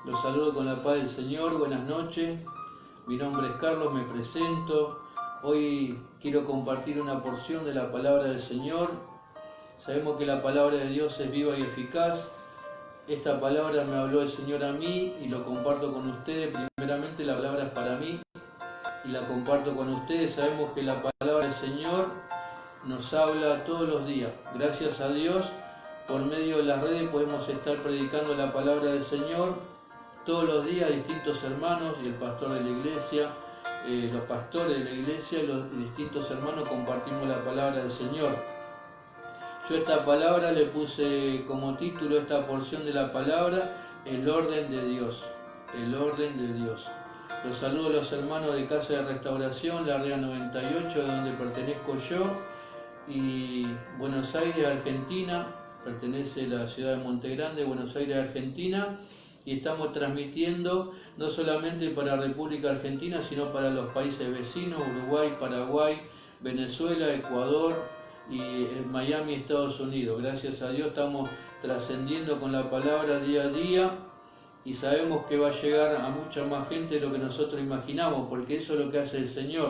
Los saludo con la paz del Señor, buenas noches. Mi nombre es Carlos, me presento. Hoy quiero compartir una porción de la palabra del Señor. Sabemos que la palabra de Dios es viva y eficaz. Esta palabra me habló el Señor a mí y lo comparto con ustedes. Primeramente la palabra es para mí y la comparto con ustedes. Sabemos que la palabra del Señor nos habla todos los días. Gracias a Dios, por medio de las redes podemos estar predicando la palabra del Señor todos los días, distintos hermanos y el pastor de la iglesia, los pastores de la iglesia, los distintos hermanos compartimos la palabra del Señor. Yo esta palabra le puse como título, esta porción de la palabra, el orden de Dios. El orden de Dios. Los saludo a los hermanos de Casa de Restauración, la REA 98, donde pertenezco yo, y Buenos Aires, Argentina, pertenece a la ciudad de Monte Grande, Buenos Aires, Argentina, y estamos transmitiendo no solamente para República Argentina, sino para los países vecinos, Uruguay, Paraguay, Venezuela, Ecuador y Miami, Estados Unidos. Gracias a Dios estamos trascendiendo con la palabra día a día y sabemos que va a llegar a mucha más gente de lo que nosotros imaginamos, porque eso es lo que hace el Señor.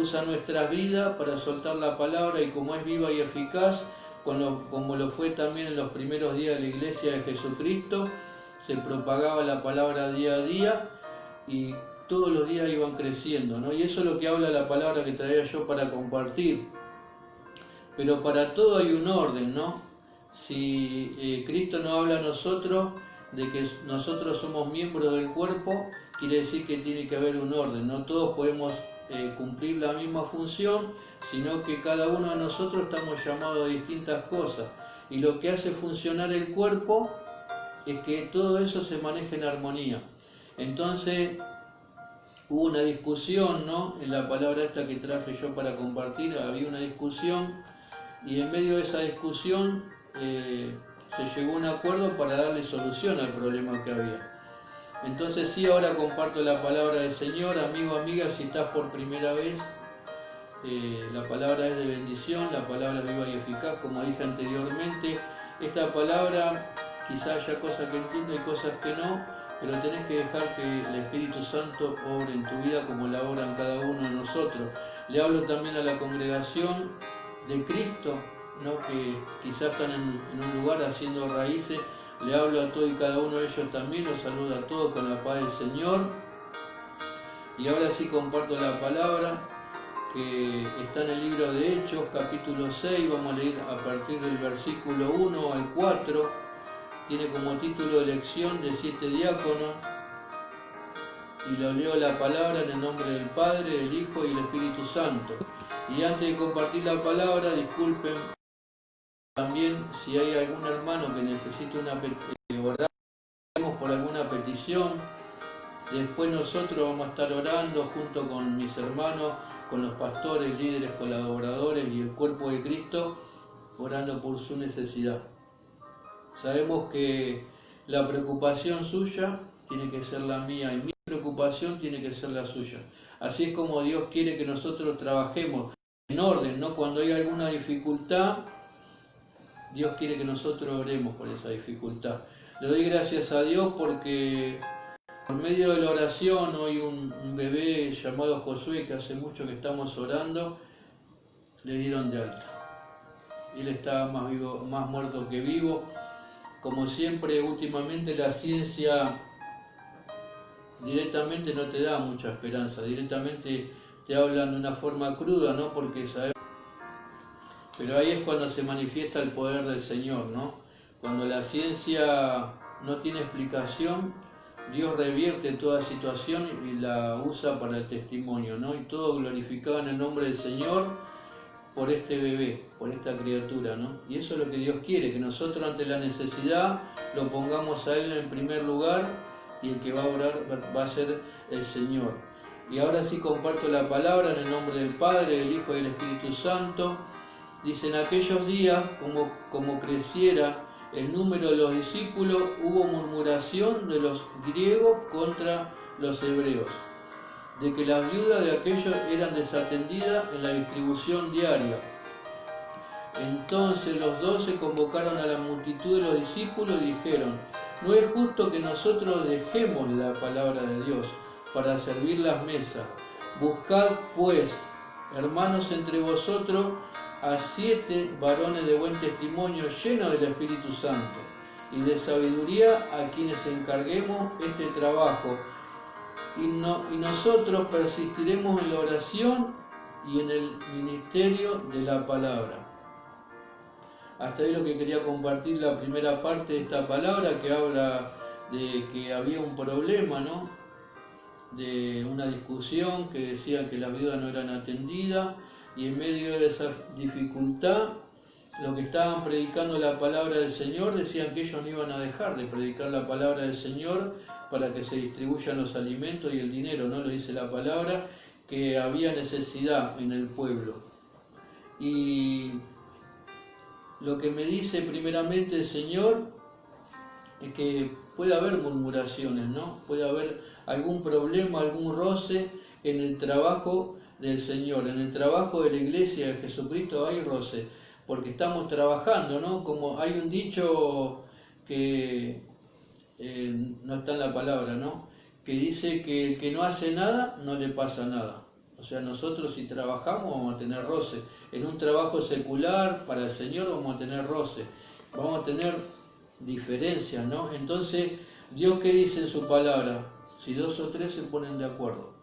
Usa nuestra vida para soltar la palabra y como es viva y eficaz, como lo fue también en los primeros días de la iglesia de Jesucristo, se propagaba la palabra día a día y todos los días iban creciendo, ¿no? Y eso es lo que habla la palabra que traía yo para compartir. Pero para todo hay un orden, ¿no? Si Cristo nos habla a nosotros de que nosotros somos miembros del cuerpo, quiere decir que tiene que haber un orden. No todos podemos cumplir la misma función, sino que cada uno de nosotros estamos llamados a distintas cosas. Y lo que hace funcionar el cuerpo es que todo eso se maneje en armonía. Entonces hubo una discusión, ¿no? En la palabra esta que traje yo para compartir, había una discusión y en medio de esa discusión se llegó a un acuerdo para darle solución al problema que había. Entonces sí, ahora comparto la palabra del Señor. Amigo, amiga, si estás por primera vez, la palabra es de bendición, la palabra es viva y eficaz, como dije anteriormente. Esta palabra, quizás haya cosas que entiendo y cosas que no, pero tenés que dejar que el Espíritu Santo obre en tu vida como la obra en cada uno de nosotros. Le hablo también a la congregación de Cristo, ¿no? Que quizás están en un lugar haciendo raíces. Le hablo a todos y cada uno de ellos también, los saludo a todos con la paz del Señor. Y ahora sí comparto la palabra que está en el libro de Hechos, capítulo 6, vamos a leer a partir del versículo 1 al 4, tiene como título elección de 7 diáconos, y lo leo la palabra en el nombre del Padre, del Hijo y del Espíritu Santo. Y antes de compartir la palabra, disculpen también si hay algún hermano que necesite oramos por alguna petición. Después nosotros vamos a estar orando junto con mis hermanos, con los pastores, líderes, colaboradores y el cuerpo de Cristo, orando por su necesidad. Sabemos que la preocupación suya tiene que ser la mía y mi preocupación tiene que ser la suya. Así es como Dios quiere que nosotros trabajemos en orden, ¿no? Cuando hay alguna dificultad, Dios quiere que nosotros oremos por esa dificultad. Le doy gracias a Dios porque por medio de la oración, hoy un bebé llamado Josué, que hace mucho que estamos orando, le dieron de alta. Él estaba más muerto que vivo. Como siempre, últimamente la ciencia directamente no te da mucha esperanza, directamente te hablan de una forma cruda, ¿no? Porque sabemos. Pero ahí es cuando se manifiesta el poder del Señor, ¿no? Cuando la ciencia no tiene explicación, Dios revierte toda situación y la usa para el testimonio, ¿no? Y todo glorificado en el nombre del Señor por este bebé, por esta criatura, ¿no? Y eso es lo que Dios quiere, que nosotros ante la necesidad lo pongamos a Él en primer lugar y el que va a orar va a ser el Señor. Y ahora sí comparto la palabra en el nombre del Padre, del Hijo y del Espíritu Santo. Dice, en aquellos días, como creciera el número de los discípulos, hubo murmuración de los griegos contra los hebreos, de que las viudas de aquellos eran desatendidas en la distribución diaria. Entonces los 12 convocaron a la multitud de los discípulos y dijeron, No es justo que nosotros dejemos la palabra de Dios para servir las mesas. Buscad pues, hermanos, entre vosotros a 7 varones de buen testimonio, llenos del Espíritu Santo y de sabiduría, a quienes encarguemos este trabajo. Y nosotros persistiremos en la oración y en el ministerio de la palabra. Hasta ahí lo que quería compartir, la primera parte de esta palabra, que habla de que había un problema, ¿no? De una discusión que decía que las viudas no eran atendidas, y en medio de esa dificultad, los que estaban predicando la palabra del Señor decían que ellos no iban a dejar de predicar la palabra del Señor para que se distribuyan los alimentos y el dinero, ¿no? Lo dice la palabra, que había necesidad en el pueblo. Y lo que me dice primeramente el Señor es que puede haber murmuraciones, ¿no? Puede haber algún problema, algún roce en el trabajo del Señor, en el trabajo de la iglesia de Jesucristo hay roce, porque estamos trabajando, ¿no? Como hay un dicho que no está en la palabra, ¿no? Que dice que el que no hace nada, no le pasa nada. O sea, nosotros si trabajamos vamos a tener roce. En un trabajo secular para el Señor vamos a tener roce. Vamos a tener diferencias, ¿no? Entonces, ¿Dios qué dice en su palabra? Si 2 o 3 se ponen de acuerdo.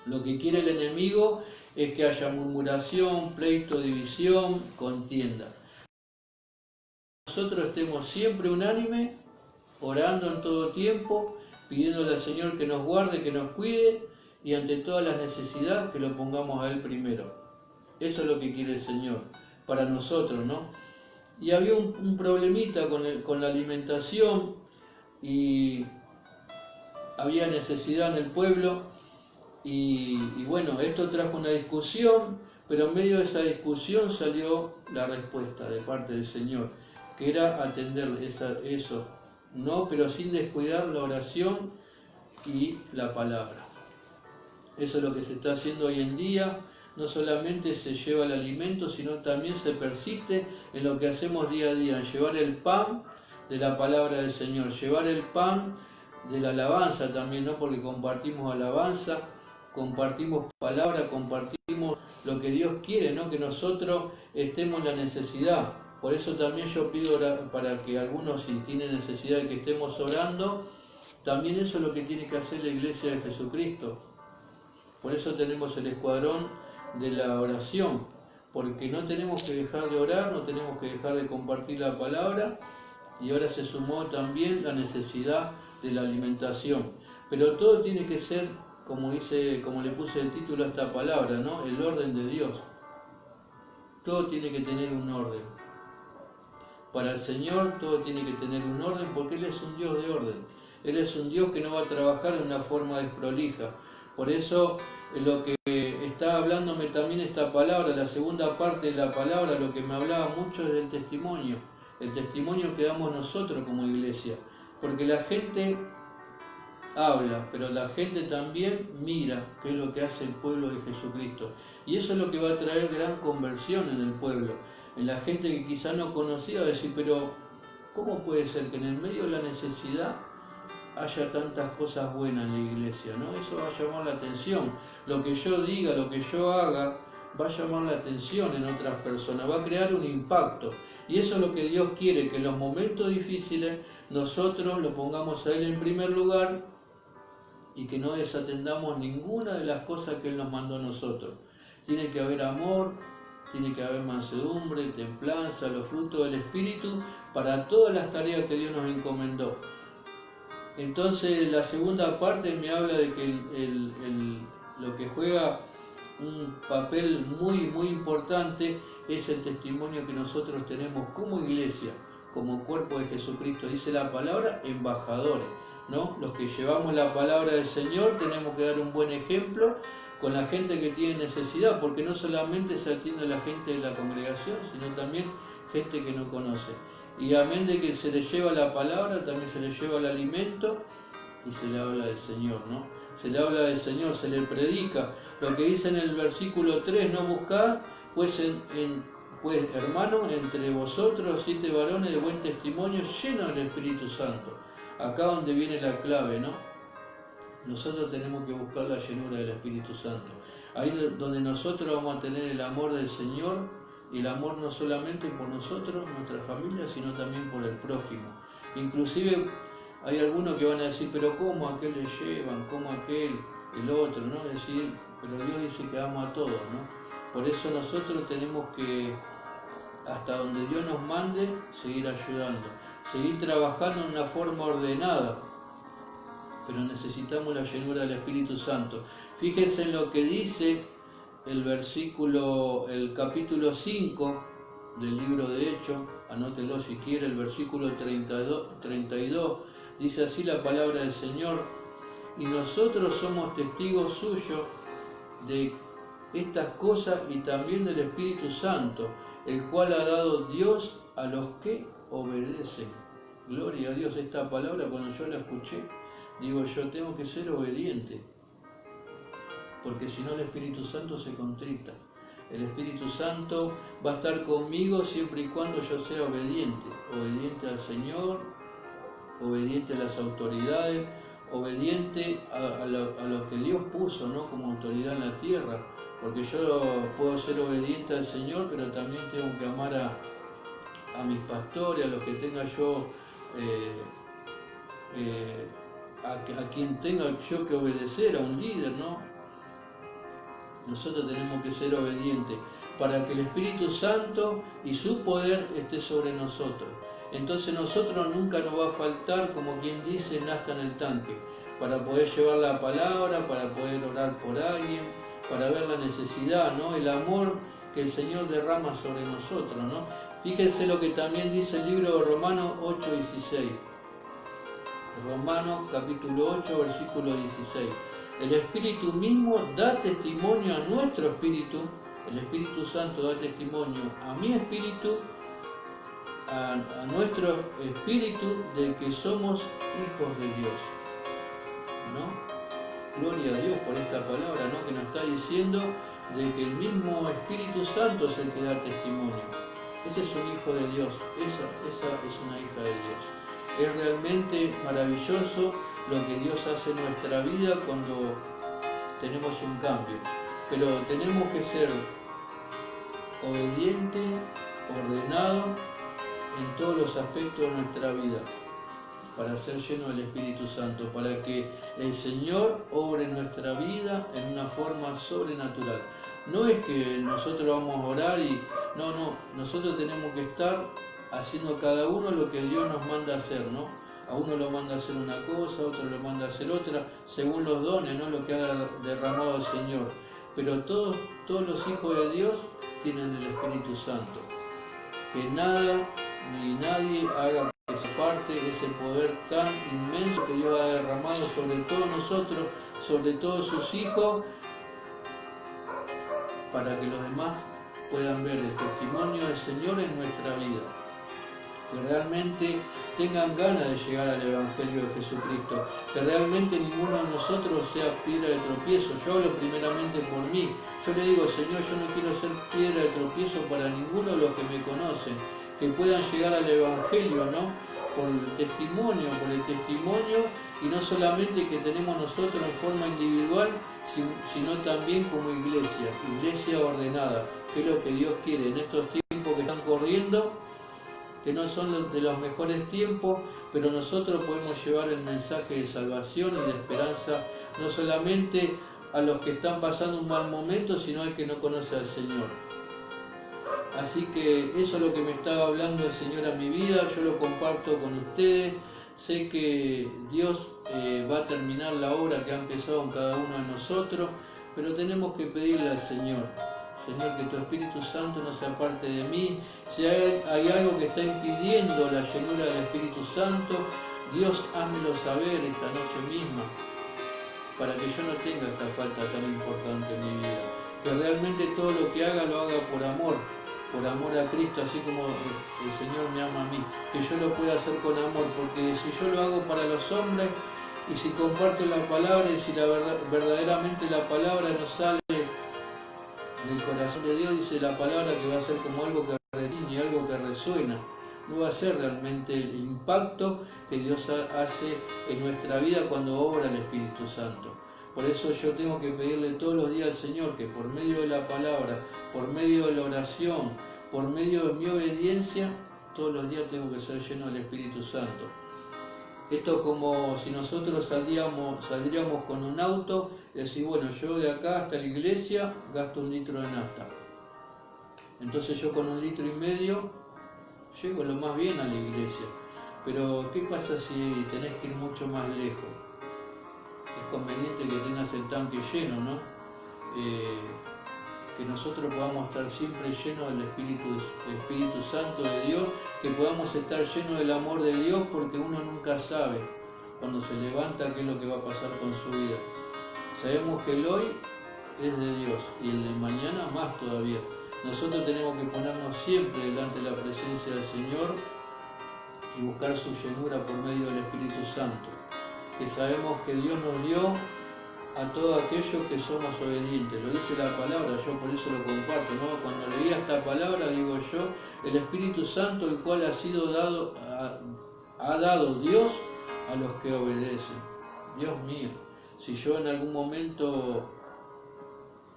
Lo que quiere el enemigo es que haya murmuración, pleito, división, contienda. Nosotros estemos siempre unánime, orando en todo tiempo, pidiéndole al Señor que nos guarde, que nos cuide, y ante todas las necesidades que lo pongamos a Él primero. Eso es lo que quiere el Señor para nosotros, ¿no? Y había un problemita con la alimentación, y había necesidad en el pueblo, y bueno, esto trajo una discusión, pero en medio de esa discusión salió la respuesta de parte del Señor, que era atender eso, no, pero sin descuidar la oración y la palabra. Eso es lo que se está haciendo hoy en día. No solamente se lleva el alimento, sino también se persiste en lo que hacemos día a día, en llevar el pan de la palabra del Señor, llevar el pan de la alabanza también, ¿no? Porque compartimos alabanza, compartimos palabra, compartimos lo que Dios quiere, ¿no? Que nosotros estemos en la necesidad. Por eso también yo pido para que algunos, si tienen necesidad de que estemos orando, también eso es lo que tiene que hacer la iglesia de Jesucristo. Por eso tenemos el escuadrón de la oración, porque no tenemos que dejar de orar, no tenemos que dejar de compartir la palabra, y ahora se sumó también la necesidad de la alimentación. Pero todo tiene que ser, como le puse el título a esta palabra, ¿no? El orden de Dios. Todo tiene que tener un orden. Para el Señor todo tiene que tener un orden, porque Él es un Dios de orden. Él es un Dios que no va a trabajar de una forma desprolija. Por eso lo que está hablándome también esta palabra, la segunda parte de la palabra, lo que me hablaba mucho es del testimonio. El testimonio que damos nosotros como iglesia. Porque la gente habla, pero la gente también mira qué es lo que hace el pueblo de Jesucristo. Y eso es lo que va a traer gran conversión en el pueblo. En la gente que quizá no conocía, va a decir, pero ¿cómo puede ser que en el medio de la necesidad haya tantas cosas buenas en la iglesia, ¿no? Eso va a llamar la atención. Lo que yo diga, lo que yo haga, va a llamar la atención en otras personas, va a crear un impacto. Y eso es lo que Dios quiere, que en los momentos difíciles nosotros lo pongamos a Él en primer lugar y que no desatendamos ninguna de las cosas que Él nos mandó a nosotros. Tiene que haber amor, tiene que haber mansedumbre, templanza, los frutos del Espíritu para todas las tareas que Dios nos encomendó. Entonces la segunda parte me habla de que lo que juega un papel muy importante es el testimonio que nosotros tenemos como iglesia, como cuerpo de Jesucristo. Dice la palabra, embajadores, ¿no? Los que llevamos la palabra del Señor tenemos que dar un buen ejemplo con la gente que tiene necesidad, porque no solamente se atiende a la gente de la congregación, sino también gente que no conoce. Y amén de que se le lleva la palabra, también se le lleva el alimento y se le habla del Señor, ¿no? Se le habla del Señor, se le predica. Lo que dice en el versículo 3, no buscar, pues pues, hermano, entre vosotros 7 varones de buen testimonio, llenos del Espíritu Santo. Acá donde viene la clave, ¿no? Nosotros tenemos que buscar la llenura del Espíritu Santo. Ahí donde nosotros vamos a tener el amor del Señor, y el amor no solamente por nosotros, nuestra familia, sino también por el prójimo. Inclusive hay algunos que van a decir, pero ¿cómo a aquel le llevan? ¿Cómo aquel? El otro, ¿no? Es decir, pero Dios dice que ama a todos, ¿no? Por eso nosotros tenemos que, hasta donde Dios nos mande, seguir ayudando, seguir trabajando en una forma ordenada, pero necesitamos la llenura del Espíritu Santo. Fíjense en lo que dice el capítulo 5 del libro de Hechos, anótelo si quiere, el versículo 32, dice así la palabra del Señor: y nosotros somos testigos suyos de estas cosas y también del Espíritu Santo, el cual ha dado Dios a los que obedecen. Gloria a Dios. Esta palabra, cuando yo la escuché, digo, yo tengo que ser obediente, porque si no el Espíritu Santo se contrita. El Espíritu Santo va a estar conmigo siempre y cuando yo sea obediente, obediente al Señor, obediente a las autoridades, obediente a lo que Dios puso, ¿no?, como autoridad en la tierra, porque yo puedo ser obediente al Señor, pero también tengo que amar a mis pastores, a los que tenga yo, a quien tenga yo que obedecer, a un líder, ¿no? Nosotros tenemos que ser obedientes para que el Espíritu Santo y su poder esté sobre nosotros. Entonces nosotros nunca nos va a faltar, como quien dice, nafta en el tanque, para poder llevar la palabra, para poder orar por alguien, para ver la necesidad, ¿no?, el amor que el Señor derrama sobre nosotros, ¿no? Fíjense lo que también dice el libro de Romanos 8:16. Romanos capítulo 8, versículo 16. El Espíritu mismo da testimonio a nuestro espíritu, el Espíritu Santo da testimonio a mi espíritu, a nuestro espíritu, de que somos hijos de Dios, ¿no? Gloria a Dios por esta palabra, ¿no?, que nos está diciendo de que el mismo Espíritu Santo es el que da testimonio. Ese es un hijo de Dios, esa es una hija de Dios. Es realmente maravilloso lo que Dios hace en nuestra vida cuando tenemos un cambio, pero tenemos que ser obedientes, ordenados en todos los aspectos de nuestra vida, para ser llenos del Espíritu Santo, para que el Señor obre en nuestra vida en una forma sobrenatural. No es que nosotros vamos a orar y no, nosotros tenemos que estar haciendo cada uno lo que Dios nos manda hacer, ¿no? A uno lo manda a hacer una cosa, a otro lo manda a hacer otra, según los dones, ¿no?, lo que ha derramado el Señor. Pero todos los hijos de Dios tienen el Espíritu Santo. Que nada ni nadie haga que se parte ese poder tan inmenso que Dios ha derramado sobre todos nosotros, sobre todos sus hijos, para que los demás puedan ver el testimonio del Señor en nuestra vida. Que realmente tengan ganas de llegar al Evangelio de Jesucristo, que realmente ninguno de nosotros sea piedra de tropiezo. Yo hablo primeramente por mí. Yo le digo, Señor, yo no quiero ser piedra de tropiezo para ninguno de los que me conocen, que puedan llegar al Evangelio, ¿no?, por el testimonio, y no solamente que tenemos nosotros en forma individual, sino también como iglesia ordenada, que es lo que Dios quiere en estos tiempos que están corriendo, que no son de los mejores tiempos, pero nosotros podemos llevar el mensaje de salvación y de esperanza, no solamente a los que están pasando un mal momento, sino al que no conoce al Señor. Así que eso es lo que me estaba hablando el Señor a mi vida, yo lo comparto con ustedes. Sé que Dios va a terminar la obra que ha empezado en cada uno de nosotros, pero tenemos que pedirle al Señor, Señor, que tu Espíritu Santo no se aparte de mí. Si hay algo que está impidiendo la llenura del Espíritu Santo, Dios, házmelo saber esta noche misma, para que yo no tenga esta falta tan importante en mi vida. Que realmente todo lo que haga, lo haga por amor a Cristo, así como el Señor me ama a mí. Que yo lo pueda hacer con amor, porque si yo lo hago para los hombres, y si comparto la palabra, y si verdaderamente la palabra no sale En el corazón de Dios dice la palabra que va a ser como algo que retiñe, algo que resuena. No va a ser realmente el impacto que Dios hace en nuestra vida cuando obra el Espíritu Santo. Por eso yo tengo que pedirle todos los días al Señor que por medio de la palabra, por medio de la oración, por medio de mi obediencia, todos los días tengo que ser lleno del Espíritu Santo. Esto es como si nosotros saldríamos con un auto y decir, bueno, yo de acá hasta la iglesia gasto 1 litro de nafta. Entonces yo con 1,5 litros llego lo más bien a la iglesia. Pero ¿qué pasa si tenés que ir mucho más lejos? Es conveniente que tengas el tanque lleno, ¿no? Que nosotros podamos estar siempre llenos del Espíritu Santo de Dios, que podamos estar llenos del amor de Dios, porque uno nunca sabe cuando se levanta qué es lo que va a pasar con su vida. Sabemos que el hoy es de Dios y el de mañana más todavía. Nosotros tenemos que ponernos siempre delante de la presencia del Señor y buscar su llenura por medio del Espíritu Santo, que sabemos que Dios nos dio a todos aquellos que somos obedientes. Lo dice la palabra, yo por eso lo comparto, ¿no? Cuando leía esta palabra, digo yo, el Espíritu Santo, el cual ha dado Dios a los que obedecen. Dios mío, si yo en algún momento,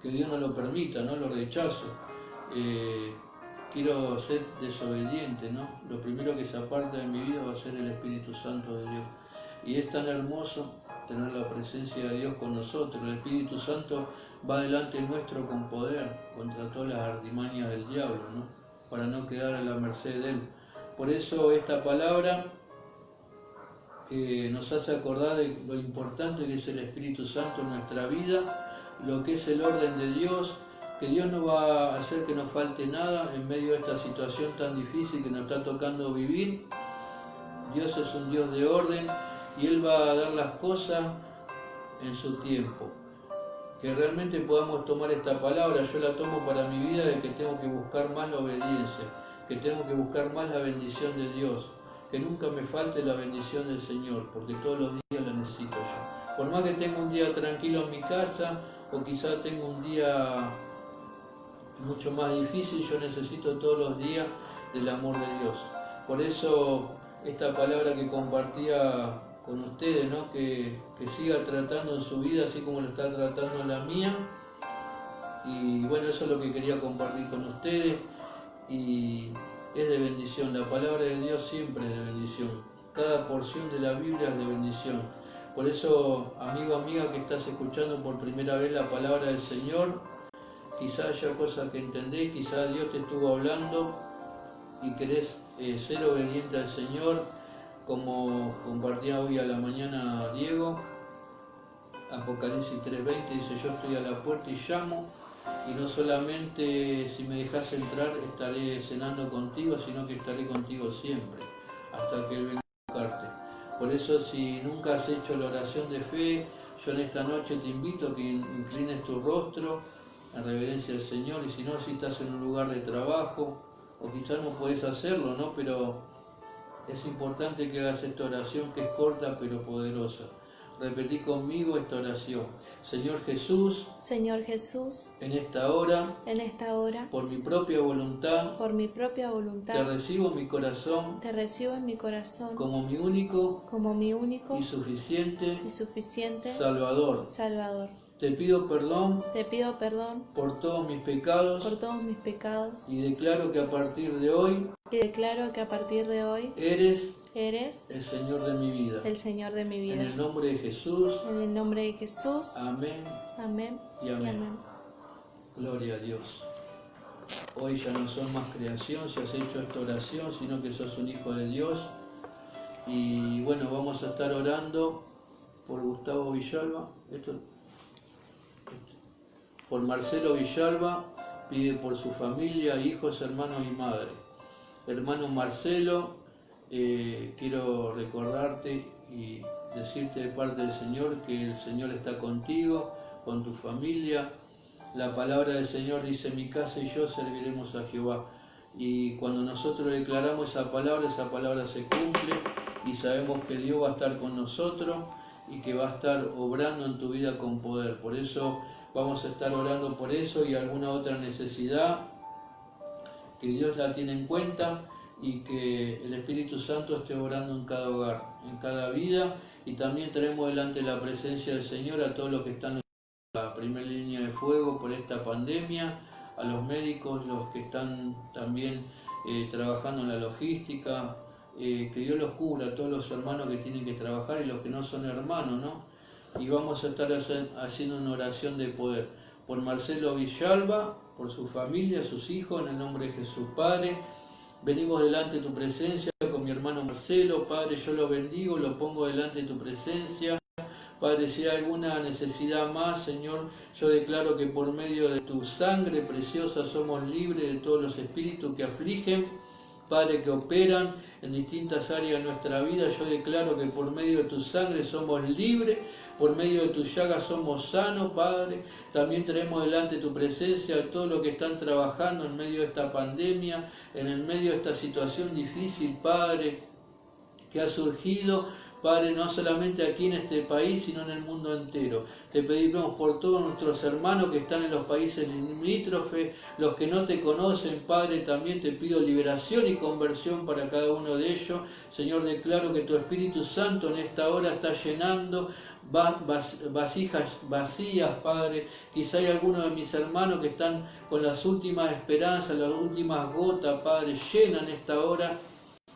que Dios no lo permita, no lo rechazo, quiero ser desobediente, ¿no? Lo primero que se aparta de mi vida va a ser el Espíritu Santo de Dios. Y es tan hermoso tener la presencia de Dios con nosotros. El Espíritu Santo va delante nuestro con poder contra todas las artimañas del diablo, ¿no? Para no quedar a la merced de él. Por eso esta palabra que nos hace acordar de lo importante que es el Espíritu Santo en nuestra vida, lo que es el orden de Dios, que Dios no va a hacer que nos falte nada en medio de esta situación tan difícil que nos está tocando vivir. Dios es un Dios de orden y Él va a dar las cosas en su tiempo. Que realmente podamos tomar esta palabra, yo la tomo para mi vida, de que tengo que buscar más la obediencia, que tengo que buscar más la bendición de Dios, que nunca me falte la bendición del Señor, porque todos los días la necesito yo. Por más que tenga un día tranquilo en mi casa, o quizás tenga un día mucho más difícil, yo necesito todos los días del amor de Dios. Por eso esta palabra que compartía con ustedes, ¿no? que siga tratando en su vida así como lo está tratando en la mía. Y bueno, eso es lo que quería compartir con ustedes y es de bendición. La palabra de Dios siempre es de bendición. Cada porción de la Biblia es de bendición. Por eso, amigo, amiga, que estás escuchando por primera vez la palabra del Señor, quizás haya cosas que entendés, quizás Dios te estuvo hablando y querés ser obediente al Señor, como compartía hoy a la mañana Diego. Apocalipsis 3:20 dice, yo estoy a la puerta y llamo, y no solamente si me dejas entrar estaré cenando contigo, sino que estaré contigo siempre, hasta que Él venga a buscarte. Por eso, si nunca has hecho la oración de fe, yo en esta noche te invito a que inclines tu rostro en reverencia al Señor, y si no, si estás en un lugar de trabajo, o quizás no puedes hacerlo, ¿no? Pero es importante que hagas esta oración, que es corta pero poderosa. Repetí conmigo esta oración. Señor Jesús, en esta hora, por mi propia voluntad, te recibo en mi corazón, como mi único y suficiente Salvador. Te pido perdón por todos mis pecados y declaro que a partir de hoy eres el Señor de mi vida. En el nombre de Jesús. Amén. Y amén. Gloria a Dios. Hoy ya no sos más creación si has hecho esta oración, sino que sos un hijo de Dios. Y bueno, vamos a estar orando por Gustavo Villalba. Por Marcelo Villalba, pide por su familia, hijos, hermanos y madre. Hermano Marcelo, quiero recordarte y decirte de parte del Señor que el Señor está contigo, con tu familia. La palabra del Señor dice, mi casa y yo serviremos a Jehová. Y cuando nosotros declaramos esa palabra se cumple y sabemos que Dios va a estar con nosotros y que va a estar obrando en tu vida con poder. Por eso Vamos a estar orando por eso y alguna otra necesidad que Dios la tiene en cuenta y que el Espíritu Santo esté obrando en cada hogar, en cada vida, y también traemos delante la presencia del Señor a todos los que están en la primera línea de fuego por esta pandemia, a los médicos, los que están también trabajando en la logística, que Dios los cubra, a todos los hermanos que tienen que trabajar y los que no son hermanos, ¿no? Y vamos a estar haciendo una oración de poder por Marcelo Villalba, por su familia, sus hijos, en el nombre de Jesús. Padre, venimos delante de tu presencia con mi hermano Marcelo. Padre, yo lo bendigo, lo pongo delante de tu presencia. Padre, si hay alguna necesidad más, Señor, yo declaro que por medio de tu sangre preciosa somos libres de todos los espíritus que afligen, Padre, que operan en distintas áreas de nuestra vida. Yo declaro que por medio de tu sangre somos libres, por medio de tu llaga somos sanos, Padre. También traemos delante tu presencia a todos los que están trabajando en medio de esta pandemia, en el medio de esta situación difícil, Padre, que ha surgido, Padre, no solamente aquí en este país, sino en el mundo entero. Te pedimos por todos nuestros hermanos que están en los países limítrofes, los que no te conocen, Padre, también te pido liberación y conversión para cada uno de ellos. Señor, declaro que tu Espíritu Santo en esta hora está llenando vasijas vacías, Padre. Quizá hay algunos de mis hermanos que están con las últimas esperanzas, las últimas gotas, Padre. Llena en esta hora,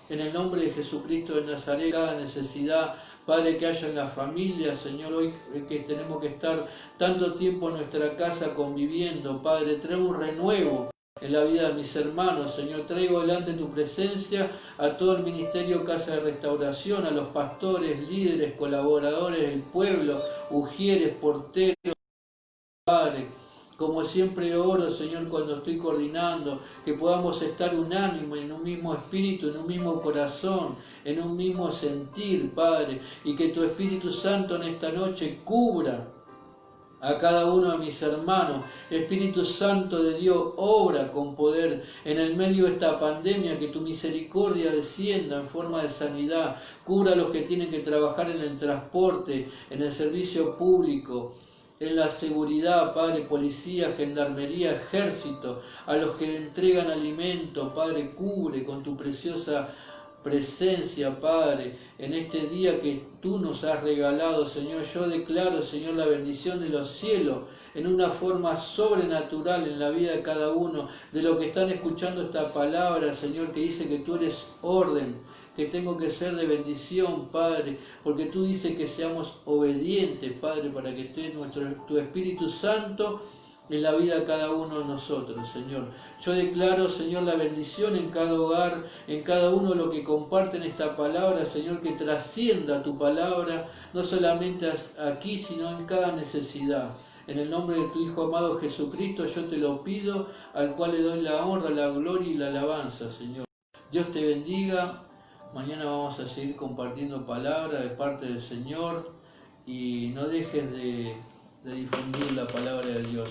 en el nombre de Jesucristo de Nazaret, cada necesidad, Padre, que haya en la familia, Señor, hoy que tenemos que estar tanto tiempo en nuestra casa conviviendo, Padre, trae un renuevo en la vida de mis hermanos, Señor. Traigo delante tu presencia a todo el ministerio Casa de Restauración, a los pastores, líderes, colaboradores del pueblo, ujieres, porteros, Padre. Como siempre oro, Señor, cuando estoy coordinando, que podamos estar unánime en un mismo espíritu, en un mismo corazón, en un mismo sentir, Padre, y que tu Espíritu Santo en esta noche cubra a cada uno de mis hermanos. Espíritu Santo de Dios, obra con poder en el medio de esta pandemia, que tu misericordia descienda en forma de sanidad, cubra a los que tienen que trabajar en el transporte, en el servicio público, en la seguridad, Padre, policía, gendarmería, ejército, a los que entregan alimento, Padre, cubre con tu preciosa presencia, Padre, en este día que tú nos has regalado, Señor. Yo declaro, Señor, la bendición de los cielos en una forma sobrenatural en la vida de cada uno de los que están escuchando esta palabra, Señor, que dice que tú eres orden, que tengo que ser de bendición, Padre, porque tú dices que seamos obedientes, Padre, para que esté tu Espíritu Santo en la vida de cada uno de nosotros, Señor. Yo declaro, Señor, la bendición en cada hogar, en cada uno de los que comparten esta palabra, Señor, que trascienda tu palabra, no solamente aquí, sino en cada necesidad. En el nombre de tu Hijo amado Jesucristo, yo te lo pido, al cual le doy la honra, la gloria y la alabanza, Señor. Dios te bendiga. Mañana vamos a seguir compartiendo palabra de parte del Señor, y no dejes de difundir la palabra de Dios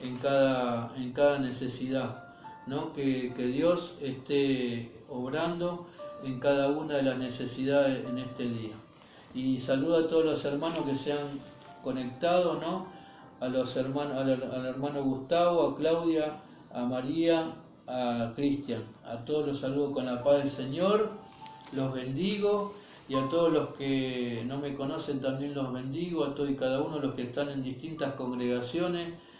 en cada necesidad, ¿no? Que Dios esté obrando en cada una de las necesidades en este día. Y saludo a todos los hermanos que se han conectado, ¿no? A los hermanos, al hermano Gustavo, a Claudia, a María, a Cristian. A todos los saludo con la paz del Señor, los bendigo, y a todos los que no me conocen también los bendigo, a todos y cada uno de los que están en distintas congregaciones.